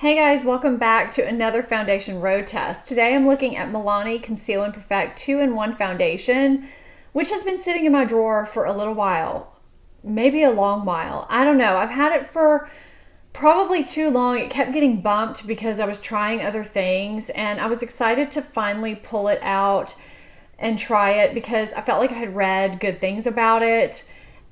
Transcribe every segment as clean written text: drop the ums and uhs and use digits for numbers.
Hey guys, welcome back to another foundation road test. Today I'm looking at Milani Conceal and Perfect 2-in-1 foundation, which has been sitting in my drawer for a little while, maybe a long while. I don't know. I've had it for probably too long. It kept getting bumped because I was trying other things, and I was excited to finally pull it out and try it because I felt like I had read good things about it.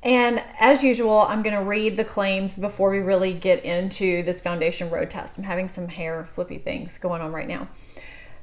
And as usual, I'm going to read the claims before we really get into this foundation road test. I'm having some hair flippy things going on right now.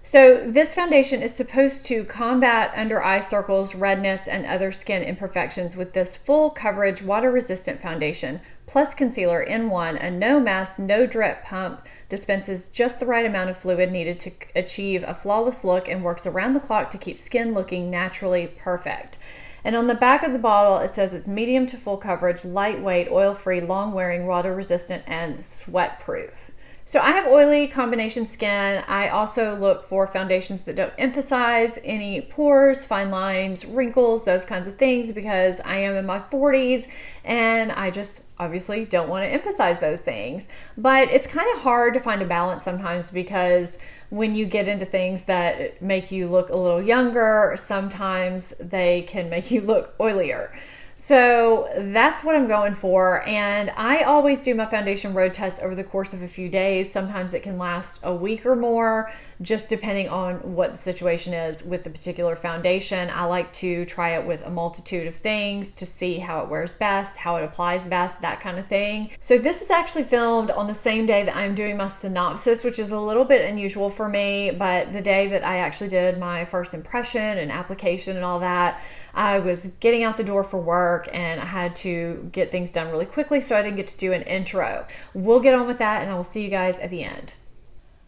So this foundation is supposed to combat under eye circles, redness, and other skin imperfections with this full coverage, water-resistant foundation, plus concealer in one. A no mess, no drip pump dispenses just the right amount of fluid needed to achieve a flawless look and works around the clock to keep skin looking naturally perfect. And on the back of the bottle, it says it's medium to full coverage, lightweight, oil-free, long-wearing, water-resistant, and sweat-proof. So I have oily combination skin. I also look for foundations that don't emphasize any pores, fine lines, wrinkles, those kinds of things, because I am in my 40s and I just obviously don't want to emphasize those things. But it's kind of hard to find a balance sometimes because when you get into things that make you look a little younger, sometimes they can make you look oilier. So that's what I'm going for, and I always do my foundation road test over the course of a few days. Sometimes it can last a week or more, just depending on what the situation is with the particular foundation. I like to try it with a multitude of things to see how it wears best, how it applies best, that kind of thing. So this is actually filmed on the same day that I'm doing my synopsis, which is a little bit unusual for me, but the day that I actually did my first impression and application and all that, I was getting out the door for work and I had to get things done really quickly, so I didn't get to do an intro. We'll get on with that and I will see you guys at the end.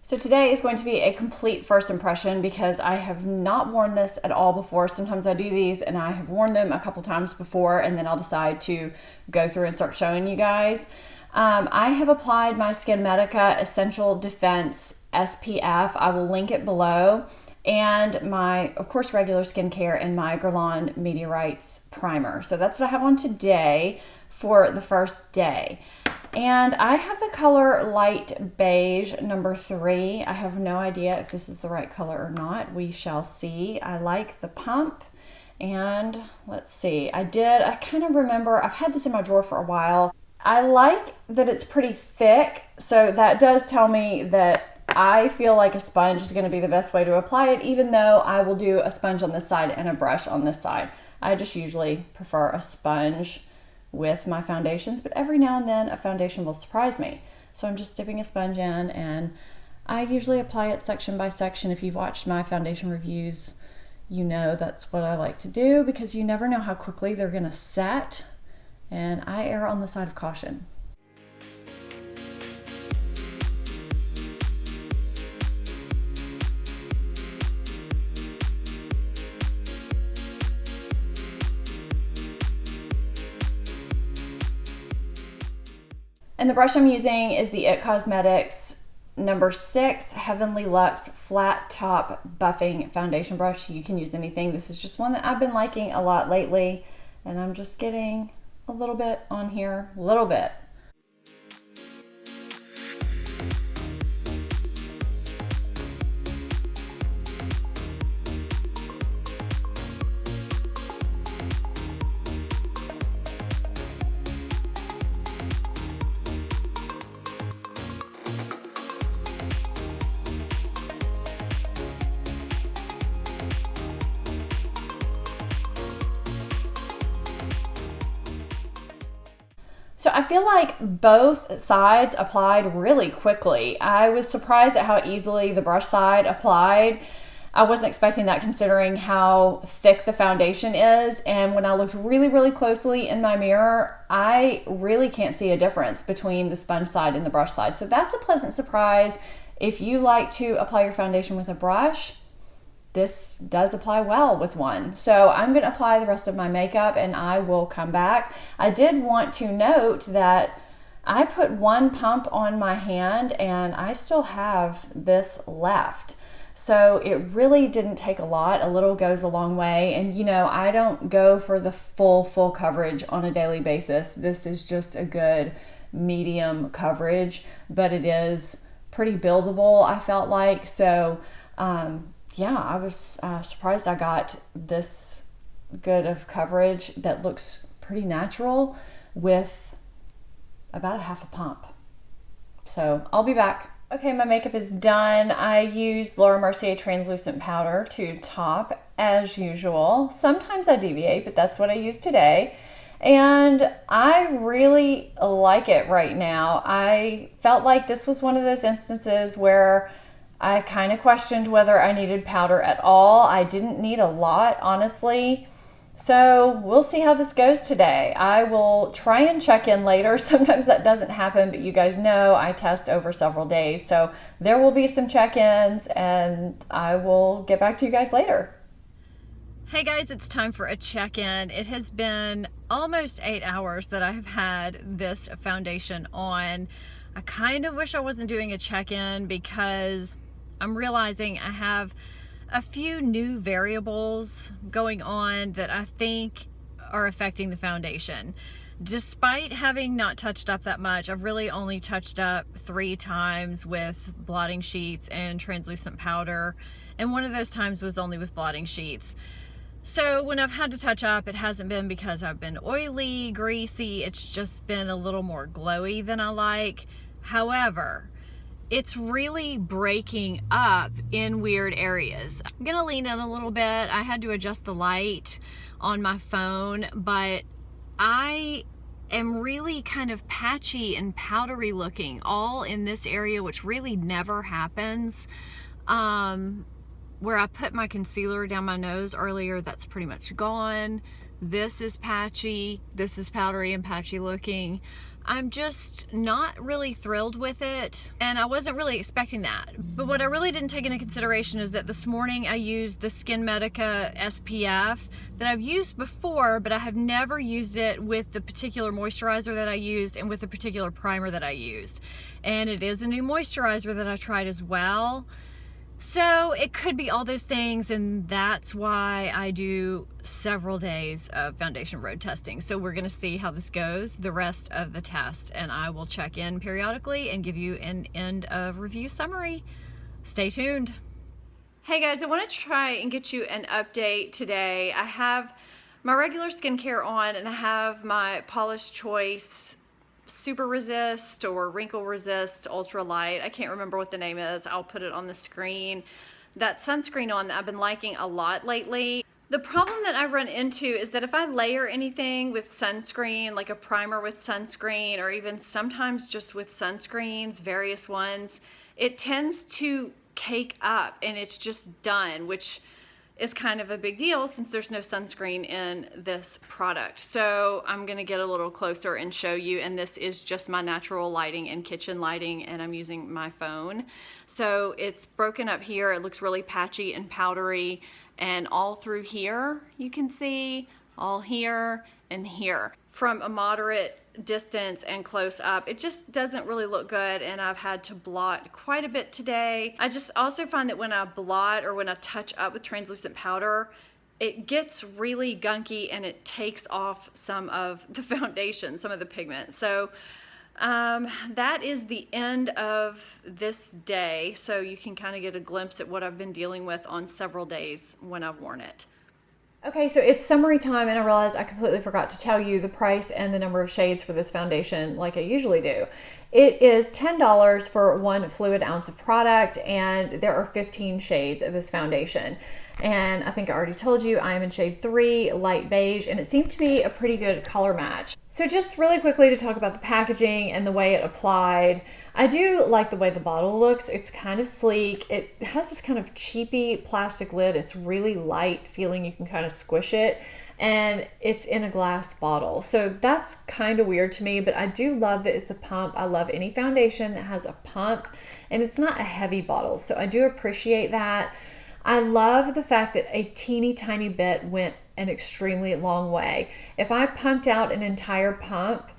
So today is going to be a complete first impression because I have not worn this at all before. Sometimes I do these and I have worn them a couple times before and then I'll decide to go through and start showing you guys. I have applied my SkinMedica Essential Defense SPF. I will link it below. And my, of course, regular skincare and my Guerlain Meteorites primer. So that's what I have on today for the first day. And I have the color light beige number 3. I have no idea if this is the right color or not. We shall see. I like the pump. And let's see, I kind of remember, I've had this in my drawer for a while. I like that it's pretty thick. So that does tell me that I feel like a sponge is going to be the best way to apply it, even though I will do a sponge on this side and a brush on this side. I just usually prefer a sponge with my foundations, but every now and then a foundation will surprise me. So I'm just dipping a sponge in and I usually apply it section by section. If you've watched my foundation reviews, you know that's what I like to do because you never know how quickly they're going to set, and I err on the side of caution. And the brush I'm using is the It Cosmetics number 6 Heavenly Luxe Flat Top Buffing Foundation Brush. You can use anything. This is just one that I've been liking a lot lately. And I'm just getting a little bit on here, a little bit. So I feel like both sides applied really quickly. I was surprised at how easily the brush side applied. I wasn't expecting that considering how thick the foundation is. And when I looked really, really closely in my mirror, I really can't see a difference between the sponge side and the brush side. So that's a pleasant surprise. If you like to apply your foundation with a brush, this does apply well with one. So I'm going to apply the rest of my makeup and I will come back. I did want to note that I put one pump on my hand and I still have this left. So it really didn't take a lot. A little goes a long way. And you know, I don't go for the full coverage on a daily basis. This is just a good medium coverage, but it is pretty buildable, I felt like. So yeah, I was surprised I got this good of coverage that looks pretty natural with about a half a pump. So I'll be back. Okay, my makeup is done. I used Laura Mercier translucent powder to top as usual. Sometimes I deviate, but that's what I use today. And I really like it right now. I felt like this was one of those instances where I kind of questioned whether I needed powder at all. I didn't need a lot, honestly. So we'll see how this goes today. I will try and check in later. Sometimes that doesn't happen, but you guys know I test over several days. So there will be some check-ins and I will get back to you guys later. Hey guys, it's time for a check-in. It has been almost 8 hours that I have had this foundation on. I kind of wish I wasn't doing a check-in because I'm realizing I have a few new variables going on that I think are affecting the foundation. Despite having not touched up that much, I've really only touched up 3 times with blotting sheets and translucent powder, and one of those times was only with blotting sheets. So when I've had to touch up, it hasn't been because I've been oily, greasy, it's just been a little more glowy than I like. However, it's really breaking up in weird areas. I'm gonna lean in a little bit. I had to adjust the light on my phone, but I am really kind of patchy and powdery looking all in this area, which really never happens. Where I put my concealer down my nose earlier, that's pretty much gone. This is patchy, this is powdery and patchy looking. I'm just not really thrilled with it, and I wasn't really expecting that. But what I really didn't take into consideration is that this morning I used the Skin Medica SPF that I've used before, but I have never used it with the particular moisturizer that I used and with the particular primer that I used. And it is a new moisturizer that I tried as well. So it could be all those things, and that's why I do several days of foundation road testing. So we're gonna see how this goes the rest of the test, and I will check in periodically and give you an end of review summary. Stay tuned. Hey guys, I wanna try and get you an update today. I have my regular skincare on, and I have my Paula's Choice Super Resist or Wrinkle Resist Ultra Light. I can't remember what the name is. I'll put it on the screen. That sunscreen on that I've been liking a lot lately. The problem that I run into is that if I layer anything with sunscreen, like a primer with sunscreen, or even sometimes just with sunscreens, various ones, it tends to cake up and it's just done, which is kind of a big deal since there's no sunscreen in this product. So I'm gonna get a little closer and show you, and this is just my natural lighting and kitchen lighting, and I'm using my phone. So it's broken up here, it looks really patchy and powdery, and all through here you can see, all here and here. From a moderate distance and close up, it just doesn't really look good, and I've had to blot quite a bit today. I just also find that when I blot or when I touch up with translucent powder, it gets really gunky and it takes off some of the foundation, some of the pigment. So that is the end of this day, so you can kind of get a glimpse at what I've been dealing with on several days when I've worn it. Okay, so it's summary time, and I realized I completely forgot to tell you the price and the number of shades for this foundation like I usually do. It is $10 for 1 fluid ounce of product, and there are 15 shades of this foundation. And I think I already told you I am in shade 3, light beige, and it seemed to be a pretty good color match. So just really quickly to talk about the packaging and the way it applied. I do like the way the bottle looks. It's kind of sleek. It has this kind of cheapy plastic lid. It's really light feeling. You can kind of squish it, and it's in a glass bottle. So that's kind of weird to me, but I do love that it's a pump. I love any foundation that has a pump, and it's not a heavy bottle. So I do appreciate that. I love the fact that a teeny tiny bit went an extremely long way. If I pumped out an entire pump,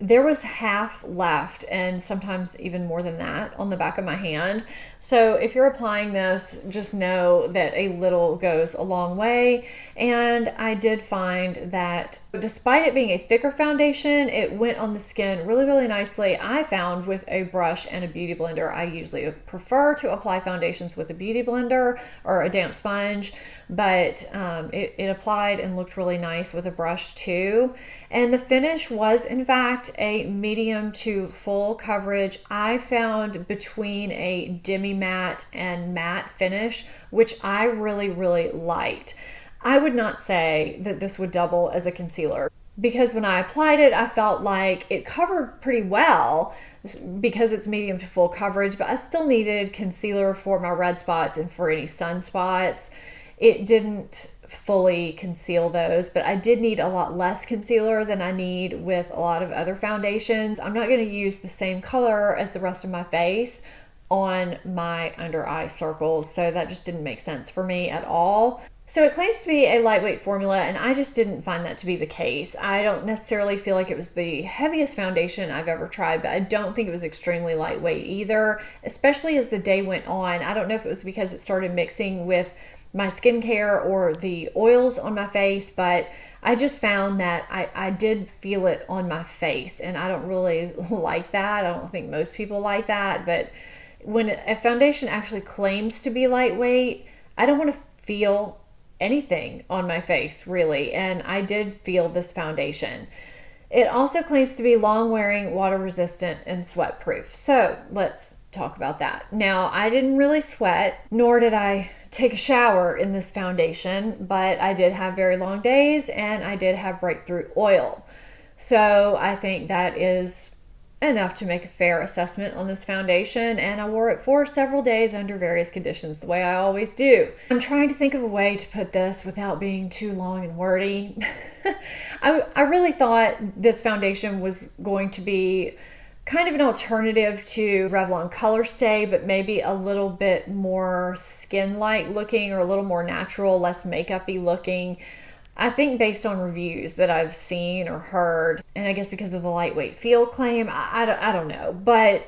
there was half left, and sometimes even more than that, on the back of my hand. So if you're applying this, just know that a little goes a long way. And I did find that despite it being a thicker foundation, it went on the skin really, really nicely. I found with a brush and a beauty blender. I usually prefer to apply foundations with a beauty blender or a damp sponge, but it applied and looked really nice with a brush too. And the finish was in fact a medium to full coverage. I found between a demi matte and matte finish, which I really, really liked. I would not say that this would double as a concealer, because when I applied it, I felt like it covered pretty well because it's medium to full coverage, but I still needed concealer for my red spots and for any sunspots. It didn't fully conceal those, but I did need a lot less concealer than I need with a lot of other foundations. I'm not going to use the same color as the rest of my face on my under eye circles, so that just didn't make sense for me at all. So it claims to be a lightweight formula, and I just didn't find that to be the case. I don't necessarily feel like it was the heaviest foundation I've ever tried, but I don't think it was extremely lightweight either, especially as the day went on. I don't know if it was because it started mixing with my skincare or the oils on my face, but I just found that I did feel it on my face, and I don't really like that. I don't think most people like that, but when a foundation actually claims to be lightweight, I don't want to feel anything on my face really, and I did feel this foundation. It also claims to be long wearing, water resistant, and sweat proof. So let's talk about that. Now, I didn't really sweat, nor did I take a shower in this foundation, but I did have very long days and I did have breakthrough oil. So I think that is enough to make a fair assessment on this foundation, and I wore it for several days under various conditions, the way I always do. I'm trying to think of a way to put this without being too long and wordy. I really thought this foundation was going to be kind of an alternative to Revlon Color Stay, but maybe a little bit more skin-like looking, or a little more natural, less makeup-y looking. I think based on reviews that I've seen or heard, and I guess because of the lightweight feel claim, I don't know, but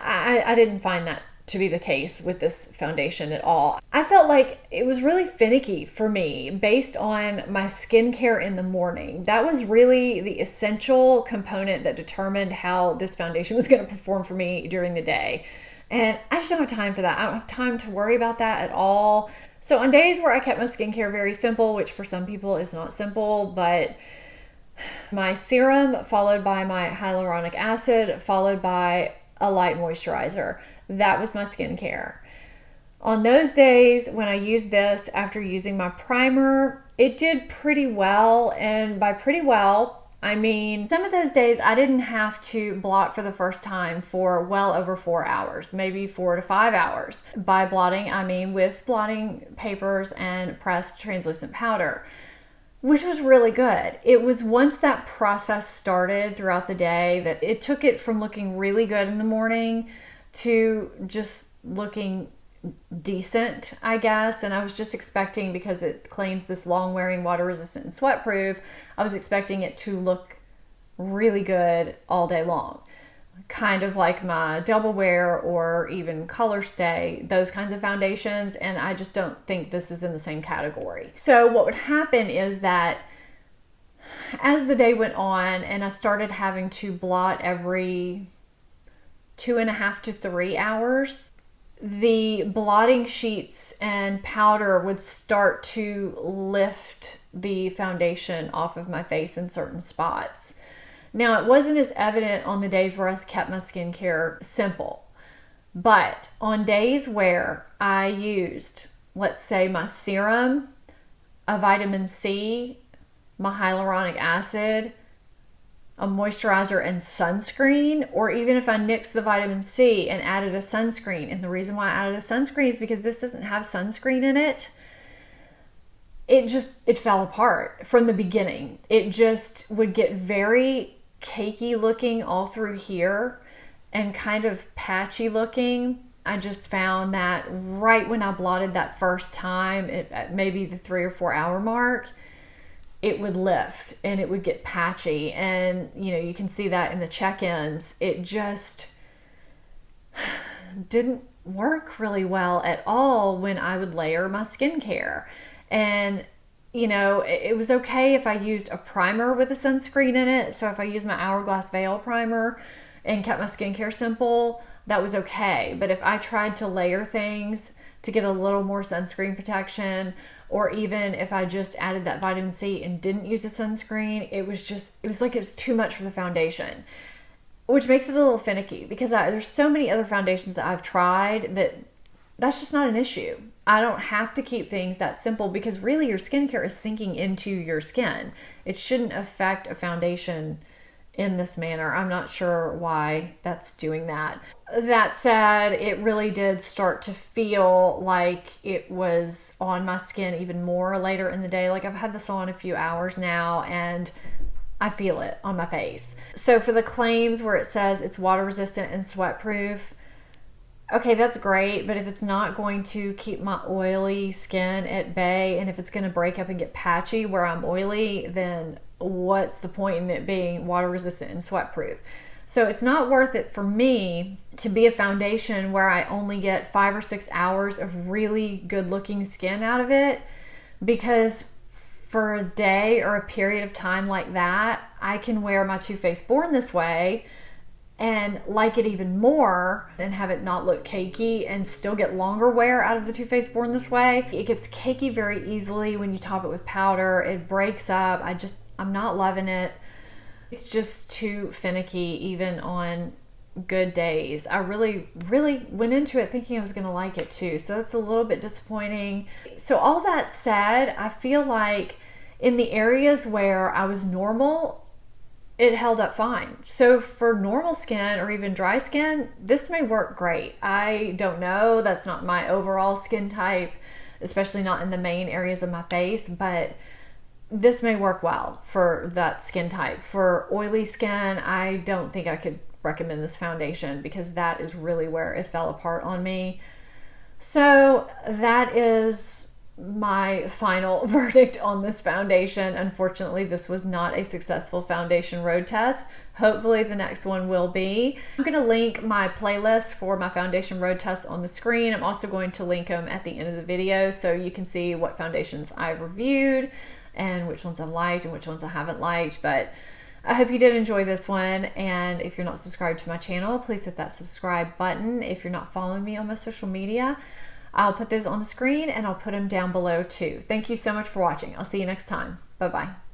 I didn't find that to be the case with this foundation at all. I felt like it was really finicky for me based on my skincare in the morning. That was really the essential component that determined how this foundation was going to perform for me during the day. And I just don't have time for that. I don't have time to worry about that at all. So on days where I kept my skincare very simple, which for some people is not simple, but my serum followed by my hyaluronic acid followed by a light moisturizer. That was my skincare. On those days when I used this after using my primer, it did pretty well. And by pretty well, I mean, some of those days I didn't have to blot for the first time for well over 4 hours, maybe 4 to 5 hours. By blotting, I mean with blotting papers and pressed translucent powder, which was really good. It was once that process started throughout the day that it took it from looking really good in the morning to just looking decent, I guess. And I was just expecting, because it claims this long wearing, water resistant, and sweat proof, I was expecting it to look really good all day long, kind of like my Double Wear or even Color Stay, those kinds of foundations. And I just don't think this is in the same category. So what would happen is that as the day went on and I started having to blot every 2.5 to 3 hours, the blotting sheets and powder would start to lift the foundation off of my face in certain spots. Now, it wasn't as evident on the days where I kept my skincare simple, but on days where I used, let's say, my serum, a vitamin C, my hyaluronic acid, a moisturizer, and sunscreen, or even if I nixed the vitamin C and added a sunscreen. And the reason why I added a sunscreen is because this doesn't have sunscreen in it. It fell apart from the beginning. It just would get very cakey looking all through here and kind of patchy looking. I just found that right when I blotted that first time, at maybe the 3 or 4 hour mark, it would lift and it would get patchy. And, you know, you can see that in the check-ins. It just didn't work really well at all when I would layer my skincare. And, you know, it was okay if I used a primer with a sunscreen in it. So if I used my Hourglass Veil primer and kept my skincare simple, that was okay. But if I tried to layer things to get a little more sunscreen protection, or even if I just added that vitamin C and didn't use the sunscreen, it was like it was too much for the foundation, which makes it a little finicky because there's so many other foundations that I've tried that's just not an issue. I don't have to keep things that simple because really your skincare is sinking into your skin. It shouldn't affect a foundation in this manner. I'm not sure why that's doing that. That said, it really did start to feel like it was on my skin even more later in the day. Like I've had this on a few hours now and I feel it on my face. So for the claims where it says it's water resistant and sweat proof, okay, that's great, but if it's not going to keep my oily skin at bay and if it's going to break up and get patchy where I'm oily, then what's the point in it being water resistant and sweat proof? So it's not worth it for me to be a foundation where I only get 5 or 6 hours of really good looking skin out of it, because for a day or a period of time like that, I can wear my Too Faced Born This Way and like it even more and have it not look cakey and still get longer wear out of the Too Faced Born This Way. It gets cakey very easily when you top it with powder. It breaks up. I'm not loving it. It's just too finicky even on good days. I really went into it thinking I was going to like it too. So that's a little bit disappointing. So all that said, I feel like in the areas where I was normal, it held up fine. So for normal skin or even dry skin, this may work great. I don't know. That's not my overall skin type, especially not in the main areas of my face, but this may work well for that skin type. For oily skin, I don't think I could recommend this foundation because that is really where it fell apart on me. So that is my final verdict on this foundation. Unfortunately, this was not a successful foundation road test. Hopefully the next one will be. I'm going to link my playlist for my foundation road test on the screen. I'm also going to link them at the end of the video so you can see what foundations I've reviewed and which ones I've liked and which ones I haven't liked. But I hope you did enjoy this one, and if you're not subscribed to my channel, please hit that subscribe button. If you're not following me on my social media, I'll put those on the screen and I'll put them down below too. Thank you so much for watching. I'll see you next time. Bye-bye.